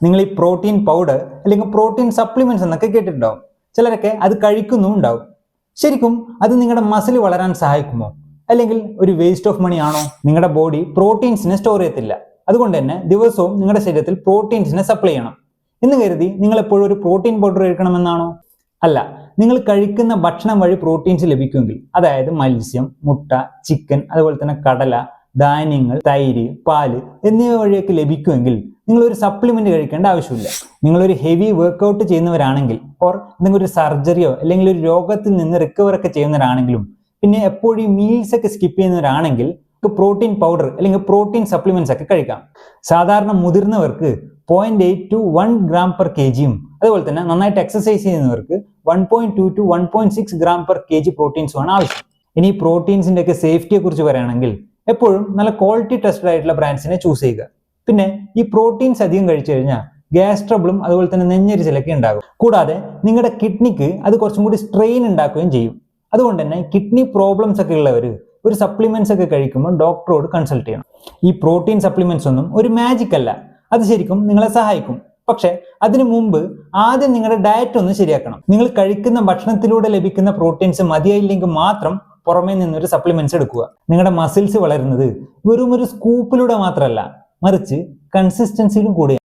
നിങ്ങൾ ഈ protein powder അല്ലെങ്കിൽ പ്രോട്ടീൻ സപ്ലിമെന്റ്സ് എന്നൊക്കെ കേട്ടിട്ടുണ്ടാവും. ചിലരൊക്കെ അത് കഴിക്കുന്നും ഉണ്ടാവും. ശരിക്കും അത് നിങ്ങളുടെ മസിൽ വളരാൻ സഹായിക്കുമോ, അല്ലെങ്കിൽ ഒരു വേസ്റ്റ് ഓഫ് മണി ആണോ? നിങ്ങളുടെ ബോഡി പ്രോട്ടീൻസിനെ സ്റ്റോർ ചെയ്യത്തില്ല. അതുകൊണ്ട് തന്നെ ദിവസവും നിങ്ങളുടെ ശരീരത്തിൽ പ്രോട്ടീൻസിനെ സപ്ലൈ ചെയ്യണം എന്ന് കരുതി നിങ്ങൾ എപ്പോഴും ഒരു പ്രോട്ടീൻ പൗഡർ കഴിക്കണമെന്നാണോ? അല്ല. നിങ്ങൾ കഴിക്കുന്ന ഭക്ഷണം വഴി പ്രോട്ടീൻസ് ലഭിക്കുമെങ്കിൽ, അതായത് മത്സ്യം, മുട്ട, ചിക്കൻ, അതുപോലെ തന്നെ കടല, ധാന്യങ്ങൾ, തൈര്, പാല് എന്നിവ വഴിയൊക്കെ ലഭിക്കുമെങ്കിൽ നിങ്ങൾ ഒരു സപ്ലിമെന്റ് കഴിക്കേണ്ട ആവശ്യമില്ല. നിങ്ങളൊരു ഹെവി വർക്കൗട്ട് ചെയ്യുന്നവരാണെങ്കിൽ, ഓർ എന്തെങ്കിലും ഒരു സർജറിയോ അല്ലെങ്കിൽ ഒരു രോഗത്തിൽ നിന്ന് റിക്കവർ ഒക്കെ ചെയ്യുന്നവരാണെങ്കിലും, പിന്നെ എപ്പോഴും മീൽസ് ഒക്കെ സ്കിപ്പ് ചെയ്യുന്നവരാണെങ്കിൽ പ്രോട്ടീൻ പൗഡർ അല്ലെങ്കിൽ പ്രോട്ടീൻ സപ്ലിമെന്റ്സ് ഒക്കെ കഴിക്കാം. സാധാരണ മുതിർന്നവർക്ക് 0.8 to 1 gram per kgയും, അതുപോലെ തന്നെ നന്നായിട്ട് എക്സസൈസ് ചെയ്യുന്നവർക്ക് 1.2 to 1.6 gram per kg പ്രോട്ടീൻസുമാണ് ആവശ്യം. ഇനി പ്രോട്ടീൻസിന്റെ ഒക്കെ സേഫ്റ്റിയെ കുറിച്ച് പറയുകയാണെങ്കിൽ എപ്പോഴും നല്ല ക്വാളിറ്റി ടെസ്റ്റഡ് ആയിട്ടുള്ള ബ്രാൻഡ്സിനെ ചൂസ് ചെയ്യുക. പിന്നെ ഈ പ്രോട്ടീൻസ് അധികം കഴിച്ചു കഴിഞ്ഞാൽ ഗ്യാസ് ട്രബിളും അതുപോലെ തന്നെ നെഞ്ഞെരിച്ചിലൊക്കെ ഉണ്ടാകും. കൂടാതെ നിങ്ങളുടെ കിഡ്നിക്ക് അത് കുറച്ചും കൂടി സ്ട്രെയിൻ ഉണ്ടാക്കുകയും ചെയ്യും. അതുകൊണ്ട് തന്നെ കിഡ്നി പ്രോബ്ലംസ് ഒക്കെ ഉള്ളവർ ഒരു സപ്ലിമെന്റ്സ് ഒക്കെ കഴിക്കുമ്പോൾ ഡോക്ടറോട് കൺസൾട്ട് ചെയ്യണം. ഈ പ്രോട്ടീൻ സപ്ലിമെന്റ്സ് ഒന്നും ഒരു മാജിക് അല്ല. അത് ശരിക്കും നിങ്ങളെ സഹായിക്കും. പക്ഷെ അതിനു മുമ്പ് ആദ്യം നിങ്ങളുടെ ഡയറ്റ് ഒന്ന് ശരിയാക്കണം. നിങ്ങൾ കഴിക്കുന്ന ഭക്ഷണത്തിലൂടെ ലഭിക്കുന്ന പ്രോട്ടീൻസ് മതിയായില്ലെങ്കിൽ മാത്രം പുറമേ നിന്നൊരു സപ്ലിമെന്റ്സ് എടുക്കുക. നിങ്ങളുടെ മസിൽസ് വളരുന്നത് വെറും ഒരു സ്കൂപ്പിലൂടെ മാത്രമല്ല, മറിച്ച് കൺസിസ്റ്റൻസിയിലും കൂടിയാണ്.